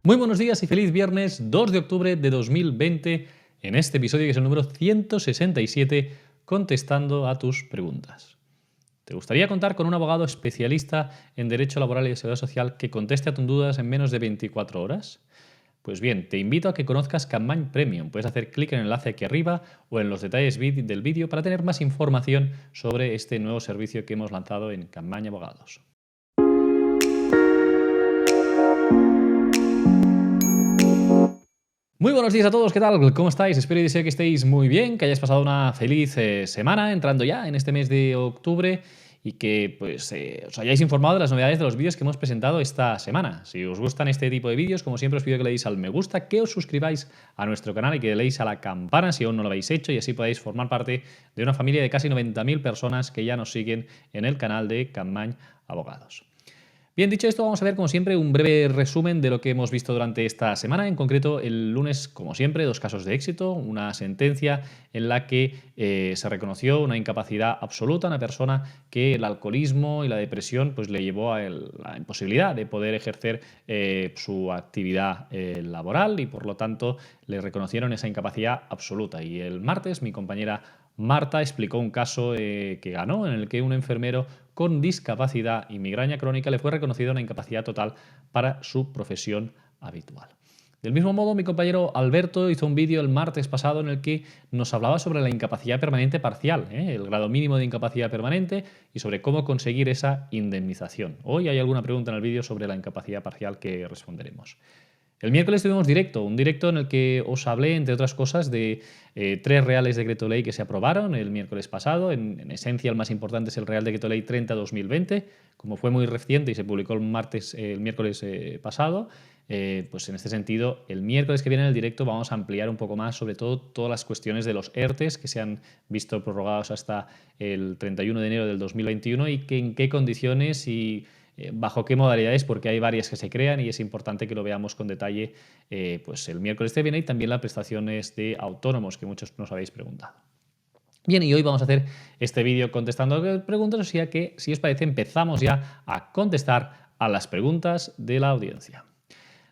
Muy buenos días y feliz viernes 2 de octubre de 2020 en este episodio que es el número 167 contestando a tus preguntas. ¿Te gustaría contar con un abogado especialista en Derecho Laboral y de Seguridad Social que conteste a tus dudas en menos de 24 horas? Pues bien, te invito a que conozcas Capmany Premium. Puedes hacer clic en el enlace aquí arriba o en los detalles del vídeo para tener más información sobre este nuevo servicio que hemos lanzado en Capmany Abogados. Muy buenos días a todos, ¿qué tal? ¿Cómo estáis? Espero y deseo que estéis muy bien, que hayáis pasado una feliz semana entrando ya en este mes de octubre y que pues os hayáis informado de las novedades de los vídeos que hemos presentado esta semana. Si os gustan este tipo de vídeos, como siempre os pido que le deis al me gusta, que os suscribáis a nuestro canal y que le deis a la campana si aún no lo habéis hecho y así podáis formar parte de una familia de casi 90.000 personas que ya nos siguen en el canal de Capmany Abogados. Bien, dicho esto, vamos a ver, como siempre, un breve resumen de lo que hemos visto durante esta semana. En concreto, el lunes, como siempre, 2 casos de éxito. Una sentencia en la que se reconoció una incapacidad absoluta a una persona que el alcoholismo y la depresión pues, le llevó a la imposibilidad de poder ejercer su actividad laboral y, por lo tanto, le reconocieron esa incapacidad absoluta. Y el martes, mi compañera Marta explicó un caso que ganó en el que un enfermero con discapacidad y migraña crónica le fue reconocida una incapacidad total para su profesión habitual. Del mismo modo, mi compañero Alberto hizo un vídeo el martes pasado en el que nos hablaba sobre la incapacidad permanente parcial, el grado mínimo de incapacidad permanente y sobre cómo conseguir esa indemnización. Hoy hay alguna pregunta en el vídeo sobre la incapacidad parcial que responderemos. El miércoles tuvimos un directo en el que os hablé, entre otras cosas, de 3 reales decreto ley que se aprobaron el miércoles pasado. En esencia, el más importante es el Real Decreto Ley 30/2020. Como fue muy reciente y se publicó el miércoles pasado, pues en este sentido, el miércoles que viene en el directo vamos a ampliar un poco más, sobre todo, todas las cuestiones de los ERTEs que se han visto prorrogados hasta el 31 de enero del 2021 y que en qué condiciones y bajo qué modalidades, porque hay varias que se crean y es importante que lo veamos con detalle pues el miércoles que viene y también las prestaciones de autónomos que muchos nos habéis preguntado. Bien, y hoy vamos a hacer este vídeo contestando preguntas, o sea que, si os parece, empezamos ya a contestar a las preguntas de la audiencia.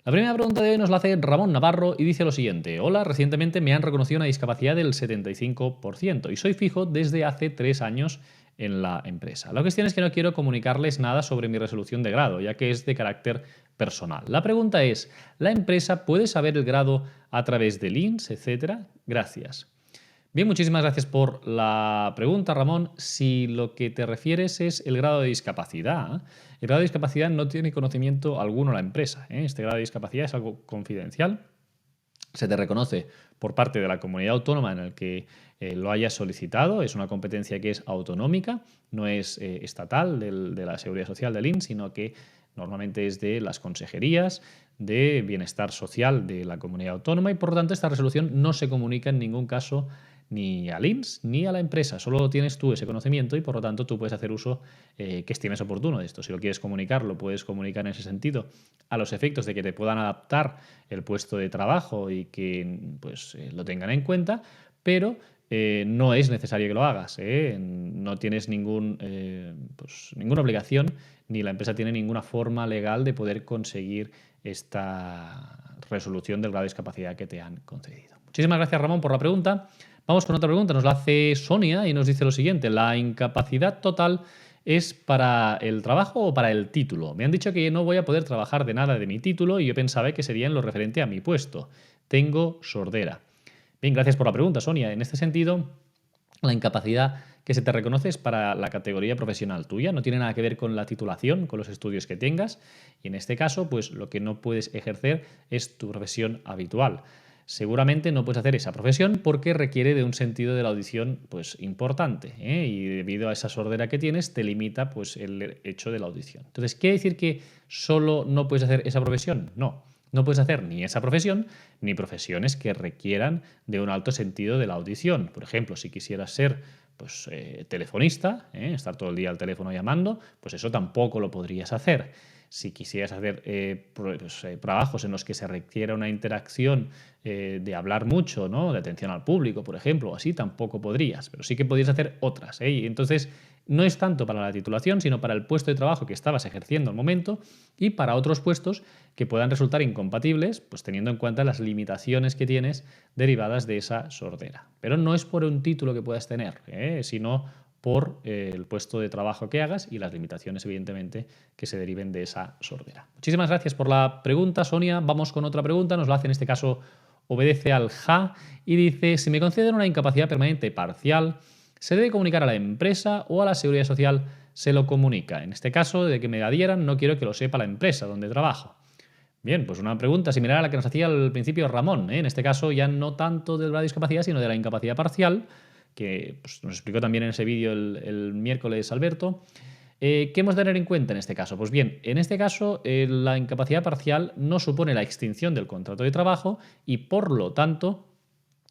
La primera pregunta de hoy nos la hace Ramón Navarro y dice lo siguiente. Hola, recientemente me han reconocido una discapacidad del 75% y soy fijo desde hace 3 años en la empresa. La cuestión es que no quiero comunicarles nada sobre mi resolución de grado, ya que es de carácter personal. La pregunta es, ¿la empresa puede saber el grado a través del INS, etcétera? Gracias. Bien, muchísimas gracias por la pregunta, Ramón. Si lo que te refieres es el grado de discapacidad, el grado de discapacidad no tiene conocimiento alguno la empresa. Este grado de discapacidad es algo confidencial. Se te reconoce por parte de la comunidad autónoma en el que lo hayas solicitado. Es una competencia que es autonómica, no es estatal de la Seguridad Social del INS, sino que normalmente es de las consejerías de bienestar social de la comunidad autónoma y, por lo tanto, esta resolución no se comunica en ningún caso ni al INS ni a la empresa. Solo tienes tú ese conocimiento y, por lo tanto, tú puedes hacer uso que estimes oportuno de esto. Si lo quieres comunicar, lo puedes comunicar en ese sentido a los efectos de que te puedan adaptar el puesto de trabajo y que pues, lo tengan en cuenta, pero no es necesario que lo hagas. No tienes ninguna obligación ni la empresa tiene ninguna forma legal de poder conseguir esta resolución del grado de discapacidad que te han concedido. Muchísimas gracias, Ramón, por la pregunta. Vamos con otra pregunta. Nos la hace Sonia y nos dice lo siguiente. ¿La incapacidad total es para el trabajo o para el título? Me han dicho que no voy a poder trabajar de nada de mi título y yo pensaba que sería en lo referente a mi puesto. Tengo sordera. Bien, gracias por la pregunta, Sonia. En este sentido, la incapacidad que se te reconoce es para la categoría profesional tuya, no tiene nada que ver con la titulación, con los estudios que tengas, y en este caso, pues lo que no puedes ejercer es tu profesión habitual. Seguramente no puedes hacer esa profesión porque requiere de un sentido de la audición pues importante, y debido a esa sordera que tienes te limita pues el hecho de la audición. Entonces, ¿quiere decir que solo no puedes hacer esa profesión? No. No puedes hacer ni esa profesión ni profesiones que requieran de un alto sentido de la audición. Por ejemplo, si quisieras ser pues, telefonista, estar todo el día al teléfono llamando, pues eso tampoco lo podrías hacer. Si quisieras hacer trabajos en los que se requiera una interacción de hablar mucho, ¿no? De atención al público, por ejemplo, o así, tampoco podrías, pero sí que podrías hacer otras, ¿eh? Y entonces, no es tanto para la titulación, sino para el puesto de trabajo que estabas ejerciendo al momento y para otros puestos que puedan resultar incompatibles, pues teniendo en cuenta las limitaciones que tienes derivadas de esa sordera. Pero no es por un título que puedas tener, sino por el puesto de trabajo que hagas y las limitaciones, evidentemente, que se deriven de esa sordera. Muchísimas gracias por la pregunta, Sonia. Vamos con otra pregunta. Nos la hace en este caso Obedece al Ja y dice: si me conceden una incapacidad permanente parcial, ¿se debe comunicar a la empresa o a la Seguridad Social se lo comunica? En este caso, de que me la dieran, no quiero que lo sepa la empresa donde trabajo. Bien, pues una pregunta similar a la que nos hacía al principio Ramón, ¿eh? En este caso ya no tanto de la discapacidad, sino de la incapacidad parcial, que pues, nos explicó también en ese vídeo el miércoles Alberto. ¿Qué hemos de tener en cuenta en este caso? Pues bien, en este caso la incapacidad parcial no supone la extinción del contrato de trabajo y por lo tanto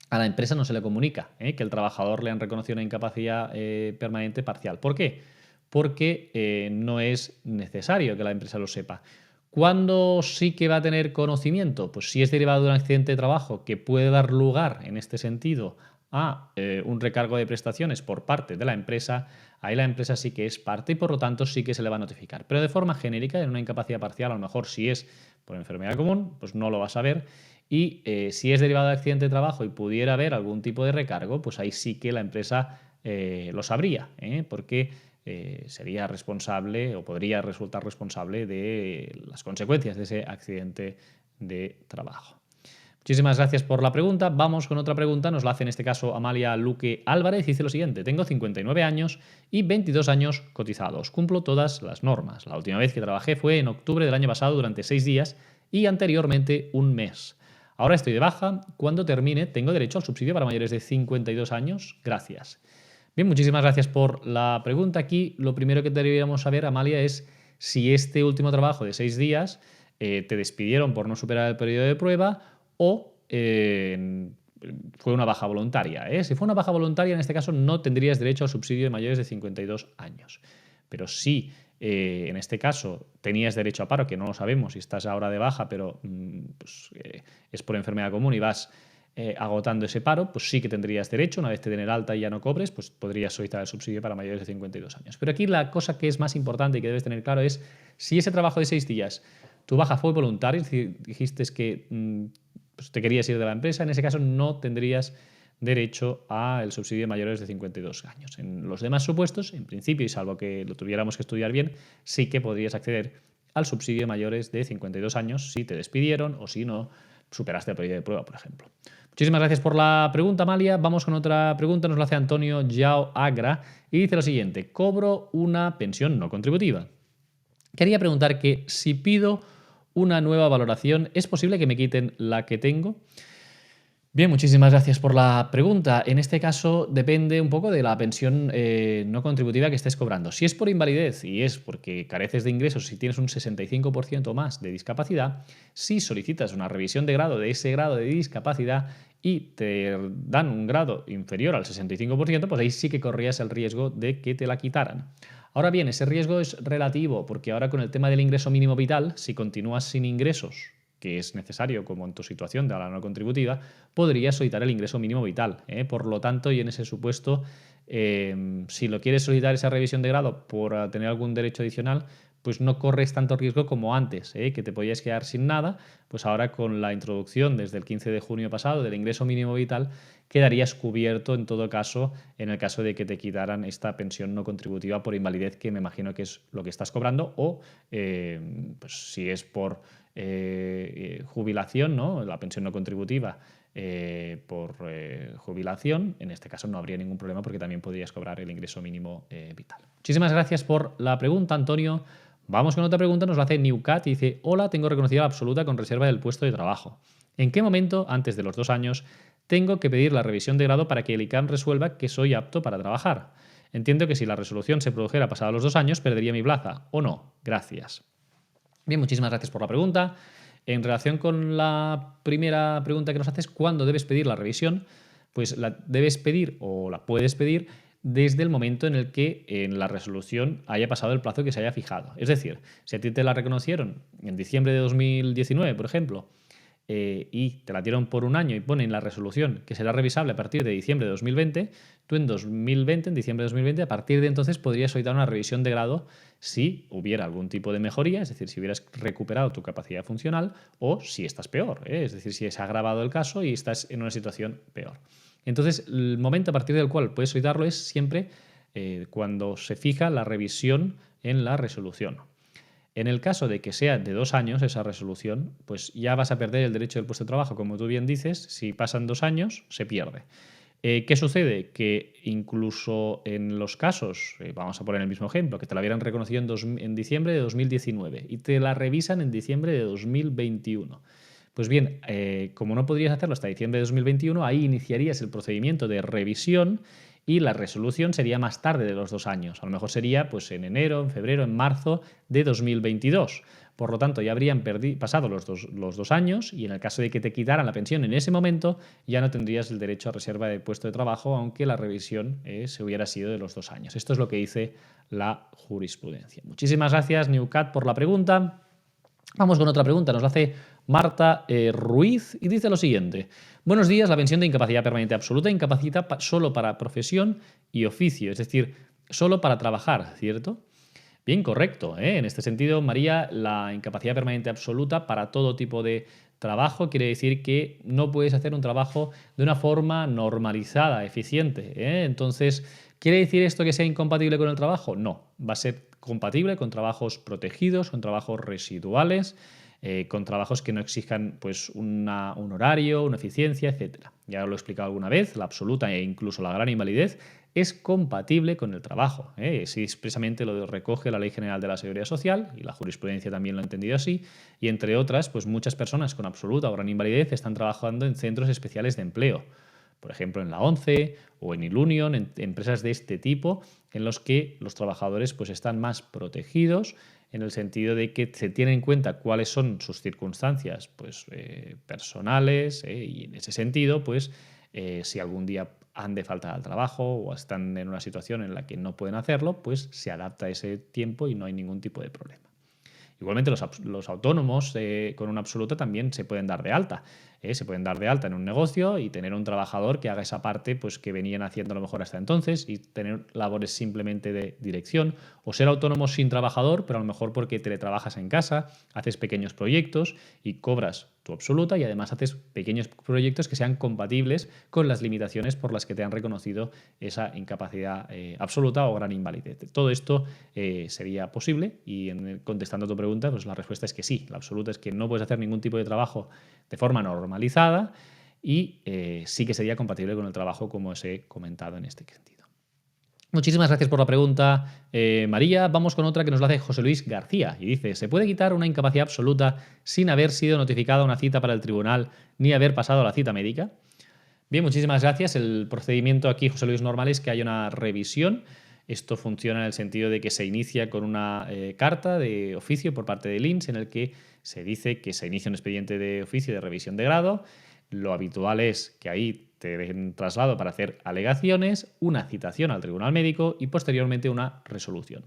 a la empresa no se le comunica que el trabajador le han reconocido una incapacidad permanente parcial. ¿Por qué? Porque no es necesario que la empresa lo sepa. ¿Cuándo sí que va a tener conocimiento? Pues si es derivado de un accidente de trabajo que puede dar lugar, en este sentido, a un recargo de prestaciones por parte de la empresa, ahí la empresa sí que es parte y por lo tanto sí que se le va a notificar. Pero de forma genérica, en una incapacidad parcial, a lo mejor si es por enfermedad común, pues no lo vas a ver. Y si es derivado de accidente de trabajo y pudiera haber algún tipo de recargo, pues ahí sí que la empresa lo sabría, porque sería responsable o podría resultar responsable de las consecuencias de ese accidente de trabajo. Muchísimas gracias por la pregunta. Vamos con otra pregunta. Nos la hace en este caso Amalia Luque Álvarez. Dice lo siguiente: tengo 59 años y 22 años cotizados. Cumplo todas las normas. La última vez que trabajé fue en octubre del año pasado durante 6 días y anteriormente un mes. Ahora estoy de baja. Cuando termine, ¿tengo derecho al subsidio para mayores de 52 años? Gracias. Bien, muchísimas gracias por la pregunta. Aquí lo primero que deberíamos saber, Amalia, es si este último trabajo de 6 días te despidieron por no superar el periodo de prueba o fue una baja voluntaria. Si fue una baja voluntaria, en este caso no tendrías derecho al subsidio de mayores de 52 años. Pero si en este caso tenías derecho a paro, que no lo sabemos si estás ahora de baja, pero es por enfermedad común y vas agotando ese paro, pues sí que tendrías derecho. Una vez te den el alta y ya no cobres, pues podrías solicitar el subsidio para mayores de 52 años. Pero aquí la cosa que es más importante y que debes tener claro es si ese trabajo de 6 días, tu baja fue voluntaria, es decir, dijiste que pues te querías ir de la empresa, en ese caso no tendrías derecho al subsidio de mayores de 52 años. En los demás supuestos, en principio, y salvo que lo tuviéramos que estudiar bien, sí que podrías acceder al subsidio de mayores de 52 años si te despidieron o si no superaste el periodo de prueba, por ejemplo. Muchísimas gracias por la pregunta, Amalia. Vamos con otra pregunta. Nos la hace Antonio Yao Agra y dice lo siguiente: cobro una pensión no contributiva. Quería preguntar que si pido una nueva valoración, ¿es posible que me quiten la que tengo? Bien, muchísimas gracias por la pregunta. En este caso depende un poco de la pensión no contributiva que estés cobrando. Si es por invalidez y es porque careces de ingresos, si tienes un 65% más de discapacidad, si solicitas una revisión de grado de ese grado de discapacidad y te dan un grado inferior al 65%, pues ahí sí que corrías el riesgo de que te la quitaran. Ahora bien, ese riesgo es relativo porque ahora con el tema del ingreso mínimo vital, si continúas sin ingresos, que es necesario, como en tu situación de la no contributiva, podrías solicitar el ingreso mínimo vital. Por lo tanto, y en ese supuesto, si lo quieres solicitar esa revisión de grado por tener algún derecho adicional, pues no corres tanto riesgo como antes, que te podías quedar sin nada. Pues ahora con la introducción desde el 15 de junio pasado del ingreso mínimo vital, quedarías cubierto en todo caso en el caso de que te quitaran esta pensión no contributiva por invalidez, que me imagino que es lo que estás cobrando, o pues si es por jubilación, ¿no? La pensión no contributiva por jubilación, en este caso no habría ningún problema porque también podrías cobrar el ingreso mínimo vital. Muchísimas gracias por la pregunta, Antonio. Vamos con otra pregunta, nos la hace Newcat y dice: hola, tengo reconocida la absoluta con reserva del puesto de trabajo. ¿En qué momento, antes de los 2 años, tengo que pedir la revisión de grado para que el ICAM resuelva que soy apto para trabajar? Entiendo que si la resolución se produjera pasados los 2 años, perdería mi plaza, ¿o no? Gracias. Bien, muchísimas gracias por la pregunta. En relación con la primera pregunta que nos haces, ¿cuándo debes pedir la revisión? Pues la debes pedir o la puedes pedir desde el momento en el que en la resolución haya pasado el plazo que se haya fijado. Es decir, si a ti te la reconocieron en diciembre de 2019, por ejemplo, y te la dieron por un año y ponen en la resolución que será revisable a partir de diciembre de 2020, tú en 2020, en diciembre de 2020, a partir de entonces podrías solicitar una revisión de grado si hubiera algún tipo de mejoría, es decir, si hubieras recuperado tu capacidad funcional o si estás peor, es decir, si se ha agravado el caso y estás en una situación peor. Entonces, el momento a partir del cual puedes solicitarlo es siempre cuando se fija la revisión en la resolución. En el caso de que sea de 2 años esa resolución, pues ya vas a perder el derecho del puesto de trabajo. Como tú bien dices, si pasan 2 años, se pierde. ¿Qué sucede? Que incluso en los casos, vamos a poner el mismo ejemplo, que te la hubieran reconocido en diciembre de 2019 y te la revisan en diciembre de 2021. Pues bien, como no podrías hacerlo hasta diciembre de 2021, ahí iniciarías el procedimiento de revisión y la resolución sería más tarde de los 2 años. A lo mejor sería pues, en enero, en febrero, en marzo de 2022. Por lo tanto, ya habrían pasado los dos años y en el caso de que te quitaran la pensión en ese momento, ya no tendrías el derecho a reserva de puesto de trabajo, aunque la revisión se hubiera sido de los 2 años. Esto es lo que dice la jurisprudencia. Muchísimas gracias, Newcat, por la pregunta. Vamos con otra pregunta. Nos la hace Marta Ruiz y dice lo siguiente. Buenos días, la pensión de incapacidad permanente absoluta incapacita solo para profesión y oficio, es decir, solo para trabajar, ¿cierto? Bien, correcto. En este sentido, María, la incapacidad permanente absoluta para todo tipo de trabajo quiere decir que no puedes hacer un trabajo de una forma normalizada, eficiente. Entonces, ¿quiere decir esto que sea incompatible con el trabajo? No, va a ser compatible con trabajos protegidos, con trabajos residuales, con trabajos que no exijan pues, un horario, una eficiencia, etc. Ya lo he explicado alguna vez, la absoluta e incluso la gran invalidez es compatible con el trabajo. Sí, expresamente lo recoge la Ley General de la Seguridad Social y la jurisprudencia también lo ha entendido así. Y entre otras, pues muchas personas con absoluta o gran invalidez están trabajando en centros especiales de empleo. Por ejemplo, en la ONCE o en Ilunion, en empresas de este tipo, en los que los trabajadores pues, están más protegidos en el sentido de que se tiene en cuenta cuáles son sus circunstancias pues, personales y en ese sentido, pues si algún día han de faltar al trabajo o están en una situación en la que no pueden hacerlo, pues se adapta a ese tiempo y no hay ningún tipo de problema. Igualmente los autónomos con una absoluta también se pueden dar de alta. Se pueden dar de alta en un negocio y tener un trabajador que haga esa parte pues, que venían haciendo a lo mejor hasta entonces y tener labores simplemente de dirección o ser autónomo sin trabajador, pero a lo mejor porque teletrabajas en casa, haces pequeños proyectos y cobras tu absoluta y además haces pequeños proyectos que sean compatibles con las limitaciones por las que te han reconocido esa incapacidad absoluta o gran invalidez. Todo esto sería posible y contestando a tu pregunta, pues la respuesta es que sí. La absoluta es que no puedes hacer ningún tipo de trabajo de forma normalizada y sí que sería compatible con el trabajo como os he comentado en este sentido. Muchísimas gracias por la pregunta, María. Vamos con otra que nos la hace José Luis García y dice, ¿se puede quitar una incapacidad absoluta sin haber sido notificada una cita para el tribunal ni haber pasado la cita médica? Bien, muchísimas gracias. El procedimiento aquí, José Luis, normal es que haya una revisión. Esto funciona en el sentido de que se inicia con una carta de oficio por parte del INS en el que se dice que se inicia un expediente de oficio de revisión de grado. Lo habitual es que ahí te den traslado para hacer alegaciones, una citación al tribunal médico y posteriormente una resolución.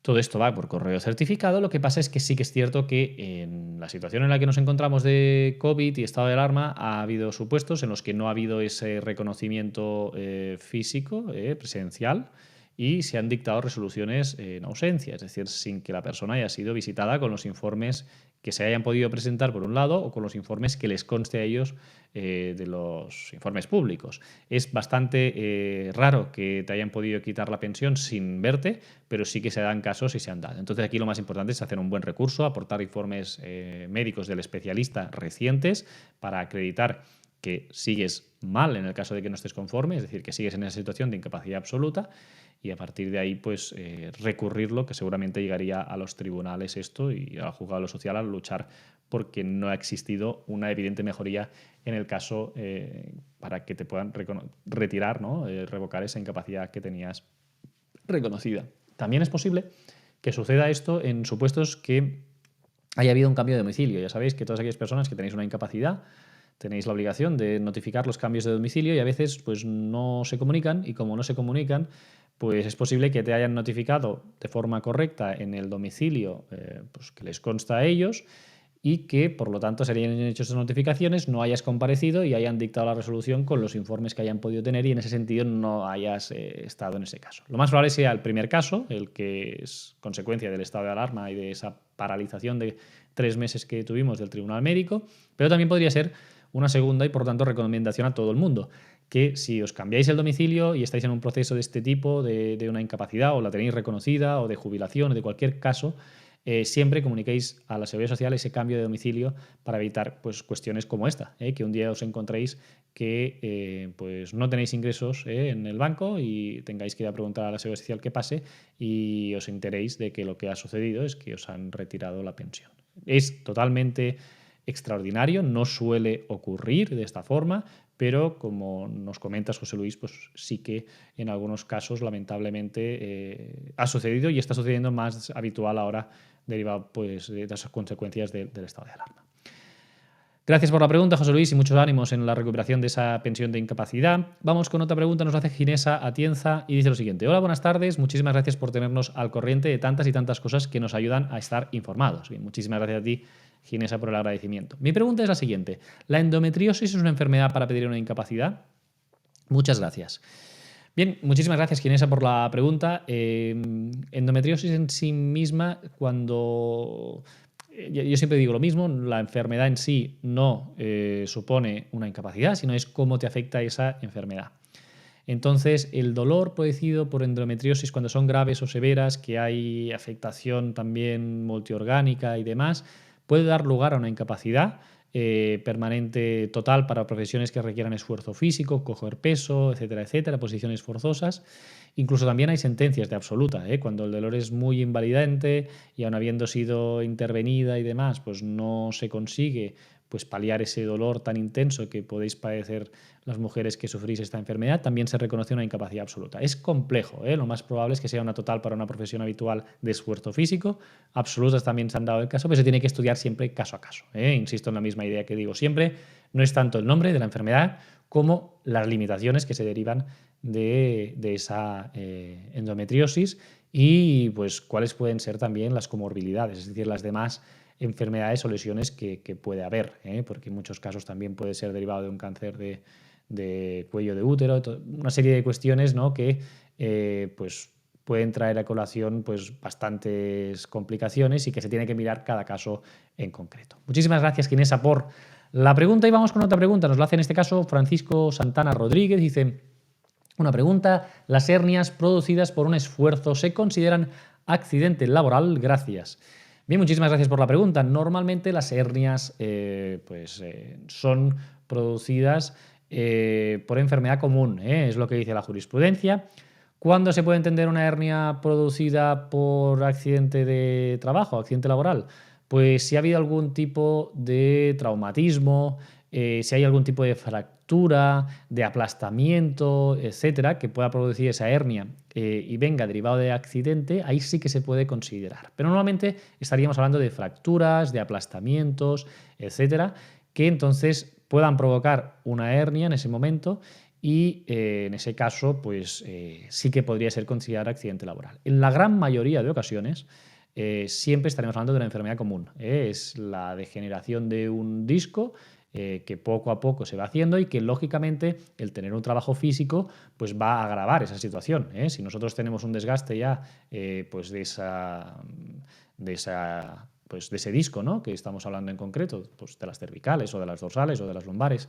Todo esto va por correo certificado. Lo que pasa es que sí que es cierto que en la situación en la que nos encontramos de COVID y estado de alarma ha habido supuestos en los que no ha habido ese reconocimiento físico, presencial, y se han dictado resoluciones en ausencia, es decir, sin que la persona haya sido visitada con los informes que se hayan podido presentar por un lado o con los informes que les conste a ellos de los informes públicos. Es bastante raro que te hayan podido quitar la pensión sin verte, pero sí que se dan casos y se han dado. Entonces aquí lo más importante es hacer un buen recurso, aportar informes médicos del especialista recientes para acreditar que sigues mal en el caso de que no estés conforme, es decir, que sigues en esa situación de incapacidad absoluta y a partir de ahí pues recurrirlo, que seguramente llegaría a los tribunales esto y al juzgado de lo social a luchar porque no ha existido una evidente mejoría en el caso para que te puedan retirar, ¿no? Revocar esa incapacidad que tenías reconocida. También es posible que suceda esto en supuestos que haya habido un cambio de domicilio. Ya sabéis que todas aquellas personas que tenéis una incapacidad tenéis la obligación de notificar los cambios de domicilio y a veces pues no se comunican, y como no se comunican, pues es posible que te hayan notificado de forma correcta en el domicilio pues que les consta a ellos, y que por lo tanto se hayan hecho esas notificaciones, no hayas comparecido y hayan dictado la resolución con los informes que hayan podido tener, y en ese sentido no hayas estado en ese caso. Lo más probable sea el primer caso, el que es consecuencia del estado de alarma y de esa paralización de 3 meses que tuvimos del Tribunal Médico, pero también podría ser una segunda y por lo tanto recomendación a todo el mundo, que si os cambiáis el domicilio y estáis en un proceso de este tipo, de una incapacidad o la tenéis reconocida o de jubilación o de cualquier caso, siempre comuniquéis a la Seguridad Social ese cambio de domicilio para evitar pues, cuestiones como esta, que un día os encontréis que pues no tenéis ingresos en el banco y tengáis que ir a preguntar a la Seguridad Social qué pase y os enteréis de que lo que ha sucedido es que os han retirado la pensión. Es totalmente extraordinario, no suele ocurrir de esta forma, pero como nos comentas, José Luis, pues sí que en algunos casos lamentablemente ha sucedido y está sucediendo más habitual ahora, derivado pues, de esas consecuencias del estado de alarma. Gracias por la pregunta, José Luis, y muchos ánimos en la recuperación de esa pensión de incapacidad. Vamos con otra pregunta, nos hace Ginesa Atienza y dice lo siguiente. Hola, buenas tardes, muchísimas gracias por tenernos al corriente de tantas y tantas cosas que nos ayudan a estar informados. Bien, muchísimas gracias a ti, Ginesa, por el agradecimiento. Mi pregunta es la siguiente. ¿La endometriosis es una enfermedad para pedir una incapacidad? Muchas gracias. Bien, muchísimas gracias, Ginesa, por la pregunta. Endometriosis en sí misma, cuando... Yo siempre digo lo mismo, la enfermedad en sí no supone una incapacidad, sino es cómo te afecta esa enfermedad. Entonces, el dolor producido por endometriosis cuando son graves o severas, que hay afectación también multiorgánica y demás, puede dar lugar a una incapacidad permanente total para profesiones que requieran esfuerzo físico, coger peso, etcétera, etcétera, posiciones forzosas. Incluso también hay sentencias de absoluta, cuando el dolor es muy invalidante y aun habiendo sido intervenida y demás, pues no se consigue pues paliar ese dolor tan intenso que podéis padecer las mujeres que sufrís esta enfermedad, también se reconoce una incapacidad absoluta. Es complejo, lo más probable es que sea una total para una profesión habitual de esfuerzo físico. Absolutas también se han dado el caso, pero se tiene que estudiar siempre caso a caso. Insisto en la misma idea que digo siempre, no es tanto el nombre de la enfermedad como las limitaciones que se derivan de esa endometriosis y pues cuáles pueden ser también las comorbilidades, es decir, las demás enfermedades o lesiones que puede haber, porque en muchos casos también puede ser derivado de un cáncer de cuello de útero, una serie de cuestiones, ¿no?, que pues pueden traer a colación pues bastantes complicaciones y que se tiene que mirar cada caso en concreto. Muchísimas gracias, Ginesa, por la pregunta, y vamos con otra pregunta. Nos la hace en este caso Francisco Santana Rodríguez. Dice una pregunta: ¿las hernias producidas por un esfuerzo se consideran accidente laboral? Gracias. Bien, muchísimas gracias por la pregunta. Normalmente las hernias son producidas por enfermedad común, es lo que dice la jurisprudencia. ¿Cuándo se puede entender una hernia producida por accidente de trabajo, accidente laboral? Pues si ha habido algún tipo de traumatismo, si hay algún tipo de fractura, de aplastamiento, etcétera, que pueda producir esa hernia y venga derivado de accidente, ahí sí que se puede considerar. Pero normalmente estaríamos hablando de fracturas, de aplastamientos, etcétera, que entonces puedan provocar una hernia en ese momento y en ese caso pues sí que podría ser considerado accidente laboral. En la gran mayoría de ocasiones siempre estaremos hablando de una enfermedad común. Es la degeneración de un disco que poco a poco se va haciendo y que lógicamente el tener un trabajo físico pues va a agravar esa situación. Si nosotros tenemos un desgaste ya pues de ese disco, ¿no?, que estamos hablando en concreto, pues de las cervicales o de las dorsales o de las lumbares,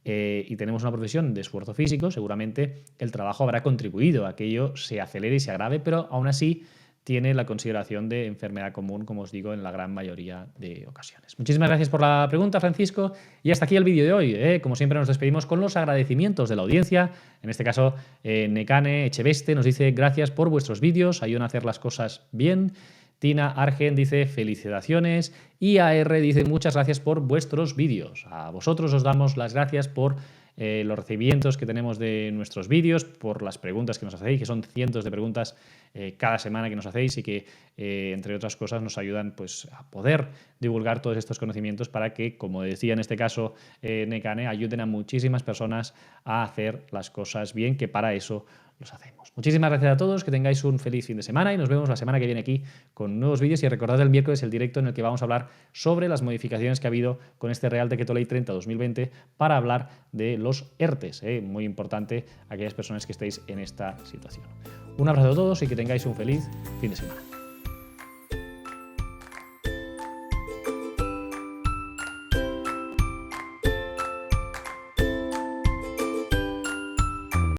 y tenemos una profesión de esfuerzo físico, seguramente el trabajo habrá contribuido a que ello se acelere y se agrave, pero aún así tiene la consideración de enfermedad común, como os digo, en la gran mayoría de ocasiones. Muchísimas gracias por la pregunta, Francisco, y hasta aquí el vídeo de hoy. Como siempre nos despedimos con los agradecimientos de la audiencia. En este caso, Nekane Echeveste nos dice: gracias por vuestros vídeos, ayudan a hacer las cosas bien. Tina Argen dice: felicitaciones. IAR dice: muchas gracias por vuestros vídeos. A vosotros os damos las gracias por los recibimientos que tenemos de nuestros vídeos, por las preguntas que nos hacéis, que son cientos de preguntas cada semana que nos hacéis y que, entre otras cosas, nos ayudan pues, a poder divulgar todos estos conocimientos para que, como decía en este caso Nekane, ayuden a muchísimas personas a hacer las cosas bien, que para eso los hacemos. Muchísimas gracias a todos, que tengáis un feliz fin de semana y nos vemos la semana que viene aquí con nuevos vídeos. Y recordad el miércoles el directo en el que vamos a hablar sobre las modificaciones que ha habido con este Real Decreto Ley 30/2020 para hablar de los ERTES. Muy importante aquellas personas que estéis en esta situación. Un abrazo a todos y que tengáis un feliz fin de semana.